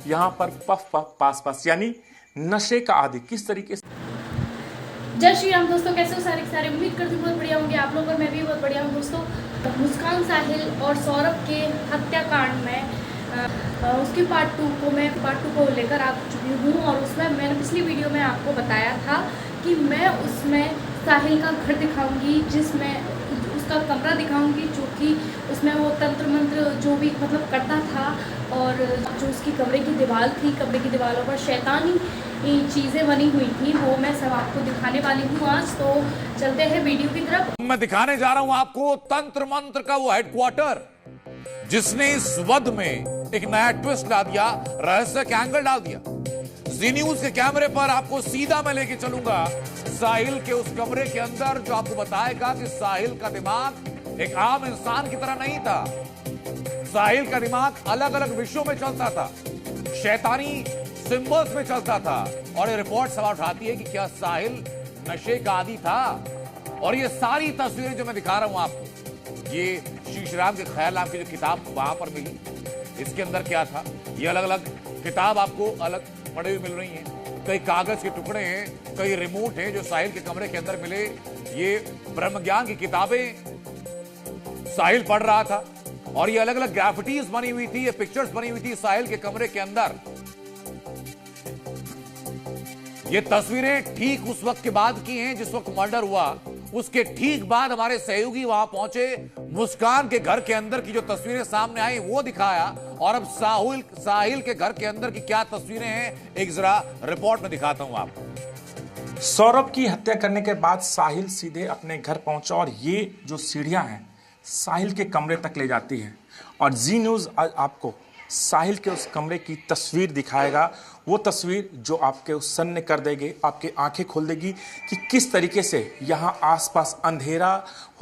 यहाँ पर puff puff पास पास यानी नशे का आदि किस तरीके से। जय श्री राम दोस्तों, कैसे हो सारे सारे। उम्मीद करती हूँ बहुत बढ़िया होंगे आप लोग और मैं भी बहुत बढ़िया हूँ दोस्तों। मुस्कान साहिल और सौरभ के हत्याकांड में उसके पार्ट 2 को लेकर आ चुकी हूँ और उसमें मैंने पिछली वीडियो में आपको बताया था कि मैं उसमें साहिल का घर दिखाऊंगी, जिसमें उसका कमरा दिखाऊंगी, जो कि उसमें वो तंत्र मंत्र जो भी मतलब करता था, और जो उसकी कमरे की दीवार थी, कमरे की दीवारों पर शैतानी चीज़ें बनी हुई थी, वो मैं सब आपको दिखाने वाली हूँ आज। तो चलते हैं वीडियो की तरफ। मैं दिखाने जा रहा हूं आपको तंत्र मंत्र का वो हेडक्वार्टर जिसने इस वध में एक नया ट्विस्ट ला दिया, रहस्य का एंगल डाल दिया। जी न्यूज के कैमरे पर आपको सीधा मैं लेके चलूंगा साहिल के उस कमरे के अंदर, जो आपको बताएगा कि साहिल का दिमाग एक आम इंसान की तरह नहीं था। साहिल का दिमाग अलग अलग विषयों में चलता था, शैतानी सिंबल्स में चलता था। और ये रिपोर्ट सवाल उठाती है कि क्या साहिल नशे का आदी था। और ये सारी तस्वीरें जो मैं दिखा रहा हूं आपको, ये श्री श्रीराम के ख्याल नाम की जो किताब वहां पर मिली, इसके अंदर क्या था, ये अलग अलग किताब आपको अलग पढ़े हुए मिल रही हैं। कई कागज के टुकड़े हैं, कई रिमोट हैं जो साहिल के कमरे के अंदर मिले। ये ब्रह्म ज्ञान की किताबें साहिल पढ़ रहा था और ये अलग अलग ग्राफिटीज बनी हुई थी, ये पिक्चर्स बनी हुई थी साहिल के कमरे के अंदर। ये तस्वीरें ठीक उस वक्त के बाद की हैं जिस वक्त मर्डर हुआ। उसके ठीक बाद हमारे सहयोगी वहां पहुंचे, मुस्कान के घर के अंदर की जो तस्वीरें सामने आई वो दिखाया। और अब साहिल के घर के अंदर की क्या तस्वीरें हैं, एक जरा रिपोर्ट में दिखाता हूं आपको। सौरभ की हत्या करने के बाद साहिल सीधे अपने घर पहुंचा और ये जो सीढ़ियां हैं साहिल के कमरे तक ले जाती है। और जी न्यूज़ आज आपको साहिल के उस कमरे की तस्वीर दिखाएगा, वो तस्वीर जो आपके सन्न कर देगी, आपकी आंखें खोल देगी कि किस तरीके से यहाँ आसपास अंधेरा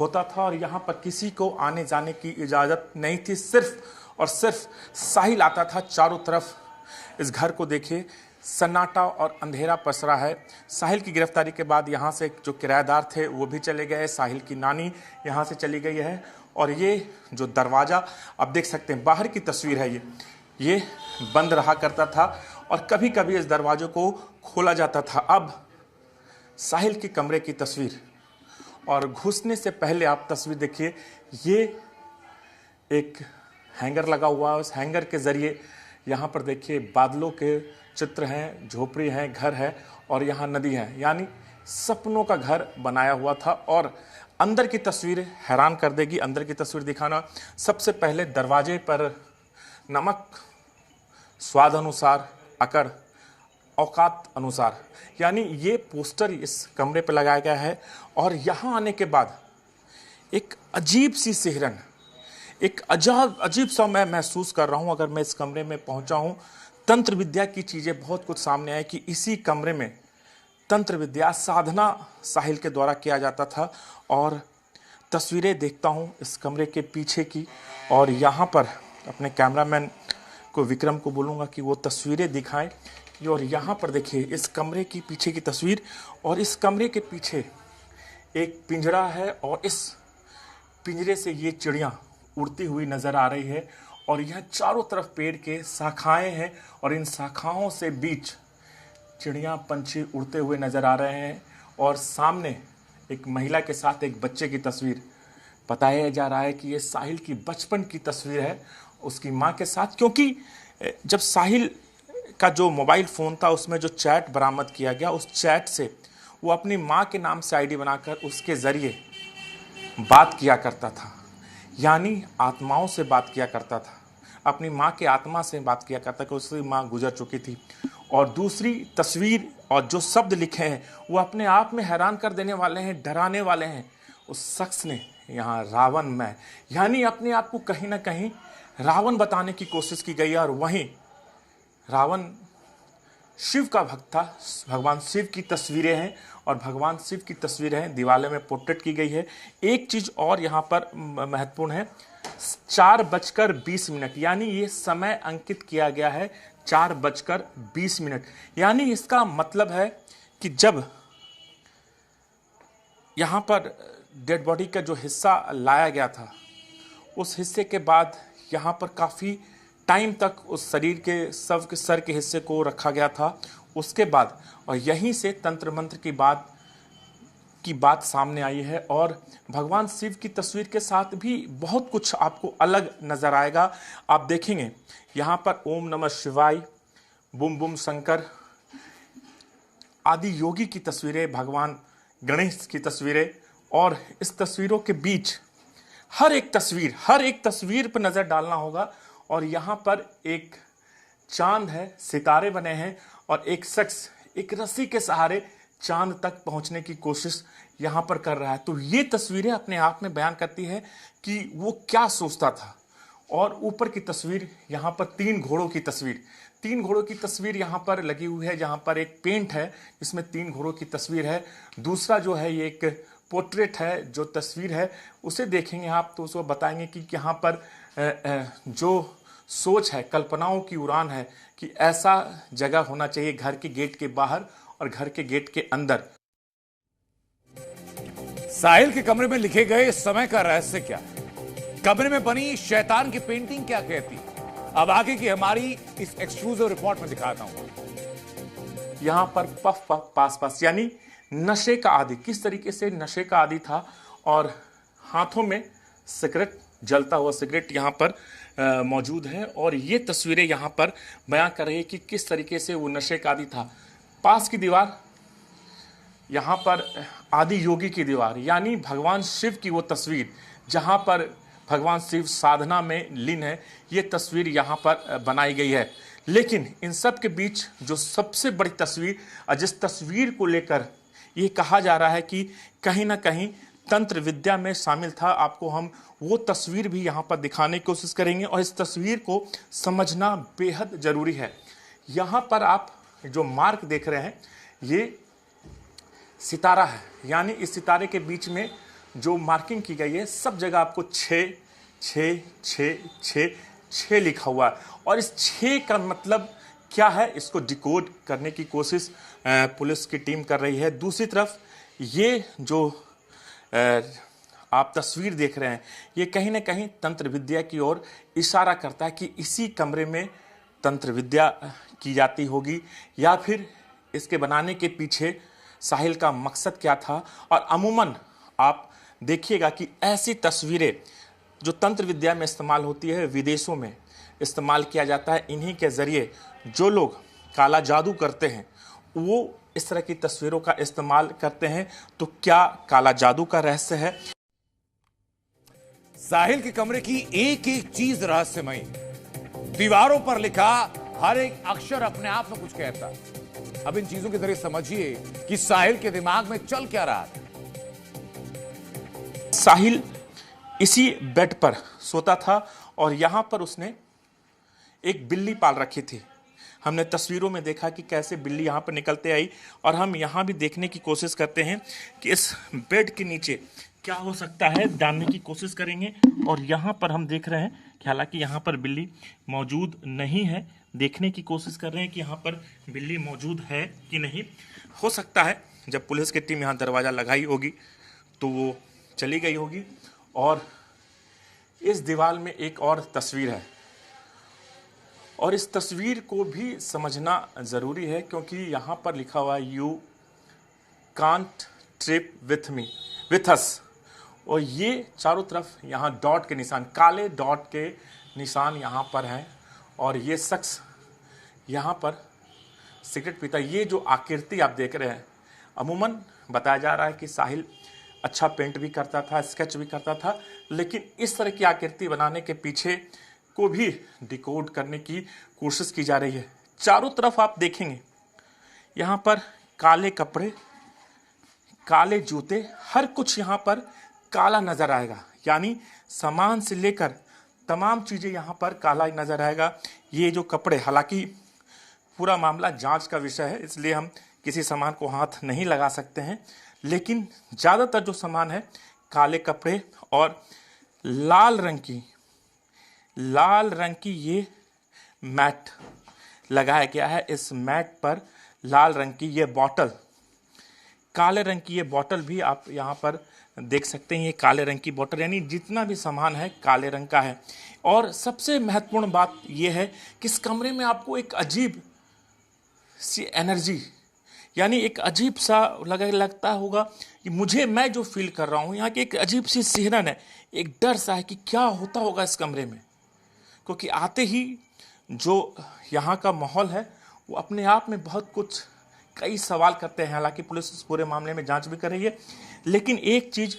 होता था और यहाँ पर किसी को आने जाने की इजाज़त नहीं थी। सिर्फ और सिर्फ साहिल आता था चारों तरफ। इस घर को देखिए, सन्नाटा और अंधेरा पसरा है। साहिल की गिरफ्तारी के बाद यहाँ से जो किराएदार थे वो भी चले गए, साहिल की नानी यहाँ से चली गई है। और ये जो दरवाज़ा आप देख सकते हैं, बाहर की तस्वीर है, ये बंद रहा करता था और कभी कभी इस दरवाजे को खोला जाता था। अब साहिल के कमरे की तस्वीर, और घुसने से पहले आप तस्वीर देखिए, ये एक हैंगर लगा हुआ है। उस हैंगर के ज़रिए यहाँ पर देखिए बादलों के चित्र हैं, झोपड़ी हैं, घर है और यहाँ नदी है, यानी सपनों का घर बनाया हुआ था। और अंदर की तस्वीर हैरान कर देगी। अंदर की तस्वीर दिखाना, सबसे पहले दरवाजे पर नमक स्वाद अनुसार, अकड़ औकात अनुसार, यानी ये पोस्टर इस कमरे पर लगाया गया है। और यहाँ आने के बाद एक अजीब सी सिहरन, एक अजीब सा मैं महसूस कर रहा हूँ। अगर मैं इस कमरे में पहुँचा हूँ, तंत्र विद्या की चीज़ें बहुत कुछ सामने आए कि इसी कमरे में तंत्र विद्या साधना साहिल के द्वारा किया जाता था। और तस्वीरें देखता हूँ इस कमरे के पीछे की, और यहाँ पर अपने कैमरामैन को, विक्रम को बोलूँगा कि वो तस्वीरें दिखाएं। और यहाँ पर देखिए इस कमरे की पीछे की तस्वीर, और इस कमरे के पीछे एक पिंजरा है और इस पिंजरे से ये चिड़ियाँ उड़ती हुई नज़र आ रही है। और यह चारों तरफ पेड़ के शाखाएं हैं और इन शाखाओं से बीच चिड़ियाँ पंछी उड़ते हुए नज़र आ रहे हैं। और सामने एक महिला के साथ एक बच्चे की तस्वीर, बताया जा रहा है कि ये साहिल की बचपन की तस्वीर है उसकी माँ के साथ। क्योंकि जब साहिल का जो मोबाइल फ़ोन था उसमें जो चैट बरामद किया गया, उस चैट से वो अपनी माँ के नाम से आईडी बनाकर उसके ज़रिए बात किया करता था, यानी आत्माओं से बात किया करता था, अपनी माँ के आत्मा से बात किया करता कि उसकी माँ गुजर चुकी थी। और दूसरी तस्वीर और जो शब्द लिखे हैं वो अपने आप में हैरान कर देने वाले हैं, डराने वाले हैं। उस शख्स ने यहाँ रावण में, यानी अपने आप को कहीं ना कहीं रावण बताने की कोशिश की गई है। और वहीं रावण शिव का भक्त था, भगवान शिव की तस्वीरें हैं और भगवान शिव की तस्वीरें हैं, दीवारों में पोर्ट्रेट की गई है। एक चीज़ और यहाँ पर महत्वपूर्ण है, 4:20, यानी ये समय अंकित किया गया है 4:20, यानी इसका मतलब है कि जब यहाँ पर डेड बॉडी का जो हिस्सा लाया गया था, उस हिस्से के बाद यहाँ पर काफ़ी टाइम तक उस शरीर के शव के सर के हिस्से को रखा गया था। उसके बाद और यहीं से तंत्र मंत्र की बात सामने आई है और भगवान शिव की तस्वीर के साथ भी बहुत कुछ आपको अलग नजर आएगा। आप देखेंगे यहाँ पर ओम नमः शिवाय, बुम बुम शंकर आदि योगी की तस्वीरें, भगवान गणेश की तस्वीरें, और इस तस्वीरों के बीच हर एक तस्वीर पर नजर डालना होगा। और यहाँ पर एक चांद है, सितारे बने हैं और एक शख्स एक रस्सी के सहारे चांद तक पहुंचने की कोशिश यहाँ पर कर रहा है। तो ये तस्वीरें अपने आप में बयान करती है कि वो क्या सोचता था। और ऊपर की तस्वीर यहाँ पर तीन घोड़ों की तस्वीर यहाँ पर लगी हुई है, जहाँ पर एक पेंट है जिसमें तीन घोड़ों की तस्वीर है। दूसरा जो है ये एक पोर्ट्रेट है, जो तस्वीर है उसे देखेंगे आप तो उसको बताएंगे कि यहाँ पर जो सोच है, कल्पनाओं की उड़ान है कि ऐसा जगह होना चाहिए घर के गेट के बाहर और घर के गेट के अंदर। साहिल के कमरे में लिखे गए समय का रहस्य क्या? कमरे में बनी शैतान की पेंटिंग क्या कहती? अब आगे की हमारी इस एक्सक्लूसिव रिपोर्ट में दिखाता हूं। यहां पर पफ पफ पास पास यानी नशे का आदी, किस तरीके से नशे का आदी था और हाथों में सिगरेट, जलता हुआ सिगरेट यहां पर मौजूद है। और ये तस्वीरें यहां पर बयां कर रही है कि किस तरीके से वो नशे का आदी था। पास की दीवार, यहाँ पर आदि योगी की दीवार यानी भगवान शिव की वो तस्वीर जहाँ पर भगवान शिव साधना में लीन है, ये तस्वीर यहाँ पर बनाई गई है। लेकिन इन सब के बीच जो सबसे बड़ी तस्वीर, जिस तस्वीर को लेकर ये कहा जा रहा है कि कहीं ना कहीं तंत्र विद्या में शामिल था, आपको हम वो तस्वीर भी यहाँ पर दिखाने की कोशिश करेंगे और इस तस्वीर को समझना बेहद जरूरी है। यहाँ पर आप जो मार्क देख रहे हैं ये सितारा है, यानी इस सितारे के बीच में जो मार्किंग की गई है सब जगह आपको 6 6 6 6 6 लिखा हुआ है। और इस 6 का मतलब क्या है, इसको डिकोड करने की कोशिश पुलिस की टीम कर रही है। दूसरी तरफ ये जो आप तस्वीर देख रहे हैं ये कहीं ना कहीं तंत्र विद्या की ओर इशारा करता है कि इसी कमरे में तंत्र विद्या की जाती होगी या फिर इसके बनाने के पीछे साहिल का मकसद क्या था। और अमूमन आप देखिएगा कि ऐसी तस्वीरें जो तंत्र विद्या में इस्तेमाल होती है, विदेशों में इस्तेमाल किया जाता है। इन्हीं के ज़रिए जो लोग काला जादू करते हैं वो इस तरह की तस्वीरों का इस्तेमाल करते हैं। तो क्या काला जादू का रहस्य है? साहिल के कमरे की एक एक चीज रहस्यमयी, दीवारों पर लिखा हर एक अक्षर अपने आप में कुछ कहता। अब इन चीजों के जरिए समझिए कि साहिल के दिमाग में चल क्या रहा था। साहिल इसी बेड पर सोता था और यहां पर उसने एक बिल्ली पाल रखी थी। हमने तस्वीरों में देखा कि कैसे बिल्ली यहाँ पर निकलते आई और हम यहाँ भी देखने की कोशिश करते हैं कि इस बेड के नीचे क्या हो सकता है, जानने की कोशिश करेंगे। और यहाँ पर हम देख रहे हैं कि हालांकि यहाँ पर बिल्ली मौजूद नहीं है, देखने की कोशिश कर रहे हैं कि यहाँ पर बिल्ली मौजूद है कि नहीं। हो सकता है जब पुलिस की टीम यहाँ दरवाज़ा लगाई होगी तो वो चली गई होगी। और इस दीवार में एक और तस्वीर है और इस तस्वीर को भी समझना ज़रूरी है क्योंकि यहाँ पर लिखा हुआ है you can't trip with us. और ये चारों तरफ यहाँ डॉट के निशान, काले डॉट के निशान यहाँ पर हैं और ये शख्स यहाँ पर सिगरेट पीता। ये जो आकृति आप देख रहे हैं, अमूमन बताया जा रहा है कि साहिल अच्छा पेंट भी करता था, स्केच भी करता था, लेकिन इस तरह की आकृति बनाने के पीछे को भी डिकोड करने की कोशिश की जा रही है। चारों तरफ आप देखेंगे यहाँ पर काले कपड़े, काले जूते, हर कुछ यहाँ पर काला नजर आएगा, यानी सामान से लेकर तमाम चीज़ें यहाँ पर काला नजर आएगा। ये जो कपड़े, हालांकि पूरा मामला जांच का विषय है इसलिए हम किसी सामान को हाथ नहीं लगा सकते हैं, लेकिन ज़्यादातर जो सामान है काले कपड़े और लाल रंग की ये मैट लगाया गया है। इस मैट पर लाल रंग की ये बॉटल, काले रंग की ये बॉटल भी आप यहाँ पर देख सकते हैं। ये काले रंग की बॉटल, यानी जितना भी सामान है काले रंग का है। और सबसे महत्वपूर्ण बात यह है कि इस कमरे में आपको एक अजीब सी एनर्जी, यानी एक अजीब सा लगता होगा कि मैं जो फील कर रहा हूँ, यहाँ की एक अजीब सी सिहरन है, एक डर सा है कि क्या होता होगा इस कमरे में। क्योंकि आते ही जो यहाँ का माहौल है वो अपने आप में बहुत कुछ कई सवाल करते हैं। हालांकि पुलिस इस पूरे मामले में जांच भी कर रही है, लेकिन एक चीज़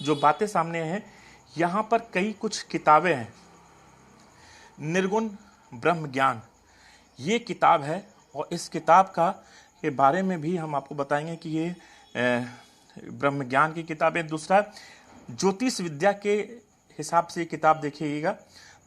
जो बातें सामने हैं, यहाँ पर कई कुछ किताबें हैं। निर्गुण ब्रह्म ज्ञान ये किताब है, और इस किताब के बारे में भी हम आपको बताएंगे कि ये ब्रह्म ज्ञान की किताब है। दूसरा, ज्योतिष विद्या के हिसाब से ये किताब देखिएगा,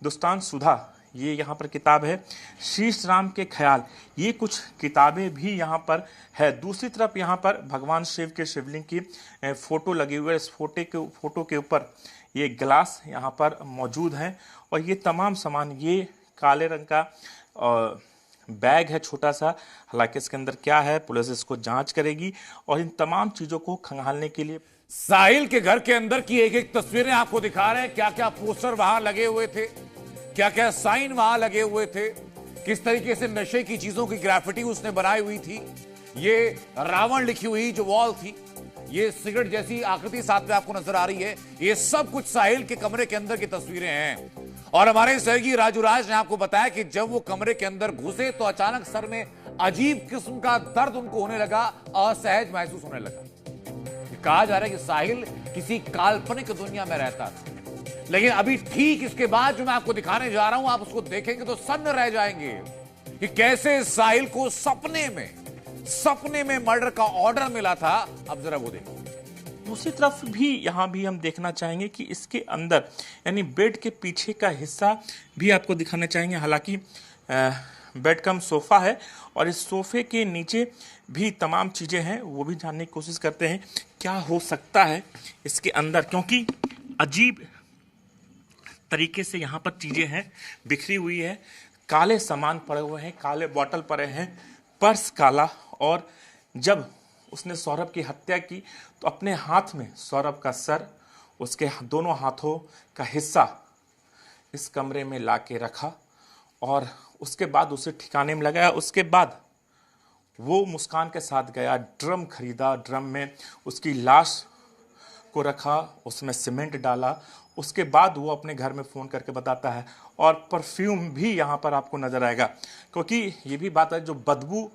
दुस्तान सुधा, ये यहाँ पर किताब है। शीश राम के ख्याल, ये कुछ किताबें भी यहाँ पर है। दूसरी तरफ यहाँ पर भगवान शिव के शिवलिंग की फ़ोटो लगी हुई है। इस फोटो के ऊपर ये गिलास यहाँ पर मौजूद हैं, और ये तमाम सामान, ये काले रंग का बैग है छोटा सा। हालांकि इसके अंदर क्या है पुलिस इसको जांच करेगी, और इन तमाम चीज़ों को खंगालने के लिए साहिल के घर के अंदर की एक एक तस्वीरें आपको दिखा रहे हैं। क्या क्या पोस्टर वहां लगे हुए थे, क्या क्या साइन वहां लगे हुए थे, किस तरीके से नशे की चीजों की ग्राफिटी उसने बनाई हुई थी। ये रावण लिखी हुई जो वॉल थी, ये सिगरेट जैसी आकृति साथ में आपको नजर आ रही है, ये सब कुछ साहिल के कमरे के अंदर की तस्वीरें हैं। और हमारे सहयोगी राजू राज ने आपको बताया कि जब वो कमरे के अंदर घुसे तो अचानक सर में अजीब किस्म का दर्द उनको होने लगा, असहज महसूस होने लगा। कहा जा रहा है कि साहिल किसी काल्पनिक दुनिया में रहता था, लेकिन अभी ठीक इसके बाद जो मैं आपको दिखाने जा रहा हूं, आप उसको देखेंगे तो सन्न रह जाएंगे कि कैसे साहिल को सपने में मर्डर का ऑर्डर मिला था। अब जरा वो देखो। दूसरी तरफ भी यहाँ भी हम देखना चाहेंगे कि इसके अंदर, यानी बेड के पीछे का हिस्सा भी आपको दिखाना चाहेंगे। हालांकि बेड कम सोफ़ा है, और इस सोफ़े के नीचे भी तमाम चीज़ें हैं, वो भी जानने की कोशिश करते हैं क्या हो सकता है इसके अंदर, क्योंकि अजीब तरीके से यहाँ पर चीज़ें हैं, बिखरी हुई है, काले सामान पड़े हुए हैं, काले बॉटल पड़े हैं, पर्स काला। और जब उसने सौरभ की हत्या की तो अपने हाथ में सौरभ का सर, उसके दोनों हाथों का हिस्सा इस कमरे में ला के रखा, और उसके बाद उसे ठिकाने में लगाया। उसके बाद वो मुस्कान के साथ गया, ड्रम खरीदा, ड्रम में उसकी लाश को रखा, उसमें सीमेंट डाला। उसके बाद वो अपने घर में फ़ोन करके बताता है, और परफ्यूम भी यहाँ पर आपको नज़र आएगा, क्योंकि ये भी बात है जो बदबू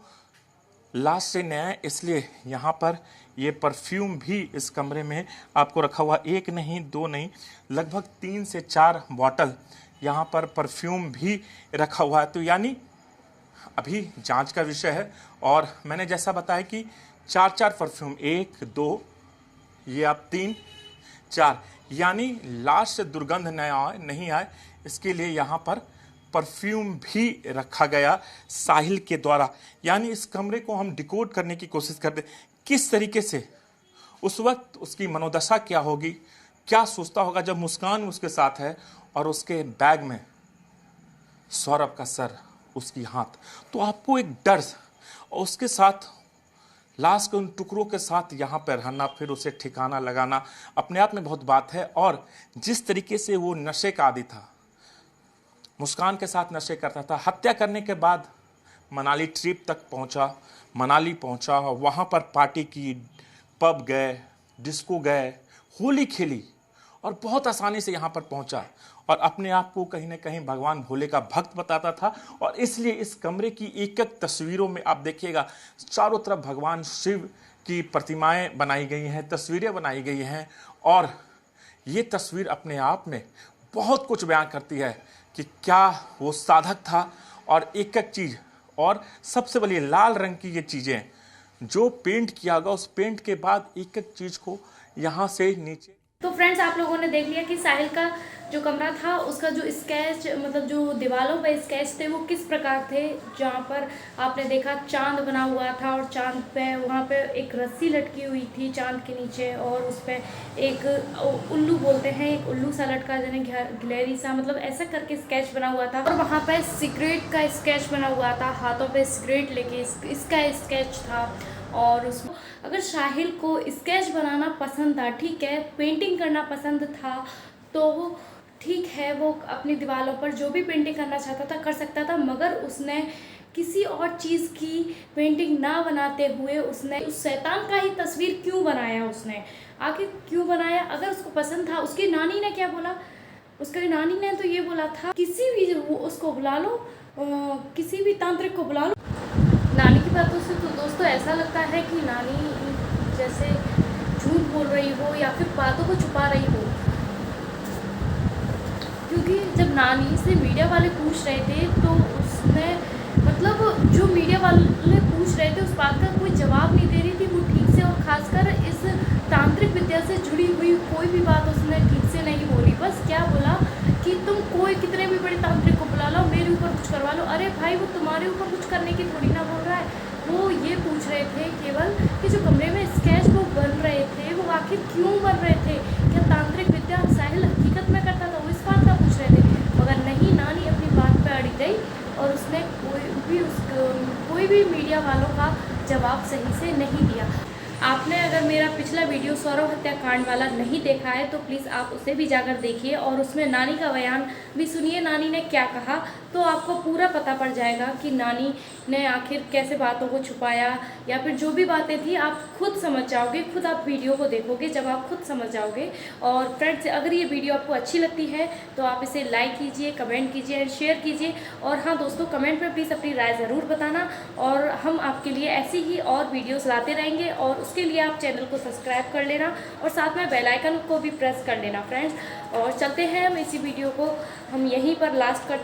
लाश से नया है, इसलिए यहाँ पर ये परफ्यूम भी इस कमरे में आपको रखा हुआ, एक नहीं दो नहीं, लगभग 3 से 4 बॉटल यहाँ पर परफ्यूम भी रखा हुआ है। तो यानी अभी जांच का विषय है, और मैंने जैसा बताया कि 4 परफ्यूम, 1 2 ये आप 3 4, यानी लाश से दुर्गंध नहीं आए, इसके लिए यहाँ पर परफ्यूम भी रखा गया साहिल के द्वारा। यानी इस कमरे को हम डिकोड करने की कोशिश करते, किस तरीके से उस वक्त उसकी मनोदशा क्या होगी, क्या सोचता होगा जब मुस्कान उसके साथ है और उसके बैग में सौरभ का सर, उसकी हाथ। तो आपको एक डर, और उसके साथ लाश के उन टुकड़ों के साथ यहाँ पर रहना, फिर उसे ठिकाना लगाना, अपने आप में बहुत बात है। और जिस तरीके से वो नशे का आदी था, मुस्कान के साथ नशे करता था, हत्या करने के बाद मनाली ट्रिप तक पहुँचा, मनाली पहुँचा, वहाँ पर पार्टी की, पब गए, डिस्को गए, होली खेली, और बहुत आसानी से यहाँ पर पहुँचा, और अपने आप को कहीं ना कहीं भगवान भोले का भक्त बताता था। और इसलिए इस कमरे की एक एक तस्वीरों में आप देखिएगा, चारों तरफ भगवान शिव की प्रतिमाएं बनाई गई हैं, तस्वीरें बनाई गई हैं, और ये तस्वीर अपने आप में बहुत कुछ बयान करती है कि क्या वो साधक था। और एक एक चीज़, और सबसे बड़ी लाल रंग की ये चीज़ें जो पेंट किया गया, उस पेंट के बाद एक एक चीज़ को यहाँ से नीचे। तो फ्रेंड्स, आप लोगों ने देख लिया कि साहिल का जो कमरा था, उसका जो स्केच, मतलब जो दीवारों पे स्केच थे वो किस प्रकार थे। जहाँ पर आपने देखा चांद बना हुआ था, और चांद पे वहाँ पे एक रस्सी लटकी हुई थी चांद के नीचे, और उस पर एक उल्लू बोलते हैं, एक उल्लू सा लटका, यानी गिलहरी सा, मतलब ऐसा करके स्केच बना हुआ था। और वहाँ पे सिगरेट का स्केच बना हुआ था, हाथों पे सिगरेट लेके इसका स्केच था। और उसको, अगर साहिल को स्केच बनाना पसंद था, ठीक है, पेंटिंग करना पसंद था, तो वो ठीक है, वो अपनी दीवारों पर जो भी पेंटिंग करना चाहता था कर सकता था, मगर उसने किसी और चीज़ की पेंटिंग ना बनाते हुए उसने उस शैतान का ही तस्वीर क्यों बनाया? उसने आखिर क्यों बनाया? अगर उसको पसंद था, उसकी नानी ने क्या बोला? उसकी नानी ने तो ये बोला था किसी भी उसको बुला लो, किसी भी तांत्रिक को बुला लो। नानी की बातों से तो दोस्तों ऐसा लगता है कि नानी जैसे झूठ बोल रही हो या फिर बातों को छुपा रही हो, क्योंकि जब नानी से मीडिया वाले पूछ रहे थे तो उसने मतलब जो मीडिया वाले पूछ रहे थे उस बात का कोई जवाब नहीं दे रही थी वो ठीक से, और खासकर इस तांत्रिक विद्या से जुड़ी हुई कोई भी बात उसने ठीक से नहीं बोली। बस क्या बोला कि तुम कोई कितने भी बड़े तांत्रिक को बुला लो, मेरे ऊपर कुछ करवा लो। अरे भाई, वो तुम्हारे ऊपर कुछ करने की थोड़ी ना बोल रहा है। वो ये पूछ रहे थे केवल कि जो कमरे में स्केच वो बन रहे थे वो आखिर क्यों बन रहे थे, क्या तांत्रिक विद्या साहिल हकीकत में करता था, वो इस बात का पूछ रहे थे। मगर नहीं, नानी अपनी बात पे अड़ी गई और उसने कोई भी मीडिया वालों का जवाब सही से नहीं दिया। आपने अगर मेरा पिछला वीडियो सौरभ हत्याकांड वाला नहीं देखा है तो प्लीज़ आप उसे भी जाकर देखिए और उसमें नानी का बयान भी सुनिए, नानी ने क्या कहा, तो आपको पूरा पता पड़ जाएगा कि नानी ने आखिर कैसे बातों को छुपाया, या फिर जो भी बातें थी आप खुद समझ जाओगे, खुद आप वीडियो को देखोगे जब आप खुद समझ जाओगे। और फ्रेंड्स, अगर ये वीडियो आपको अच्छी लगती है तो आप इसे लाइक कीजिए, कमेंट कीजिए एंड शेयर कीजिए। और हाँ दोस्तों, कमेंट में प्लीज़ अपनी राय ज़रूर बताना, और हम आपके लिए ऐसी ही और वीडियोज़ लाते रहेंगे, और उसके लिए आप चैनल को सब्सक्राइब कर लेना और साथ में बेल आइकन को भी प्रेस कर लेना फ्रेंड्स। और चलते हैं हम इसी वीडियो को हम यहीं पर लास्ट करते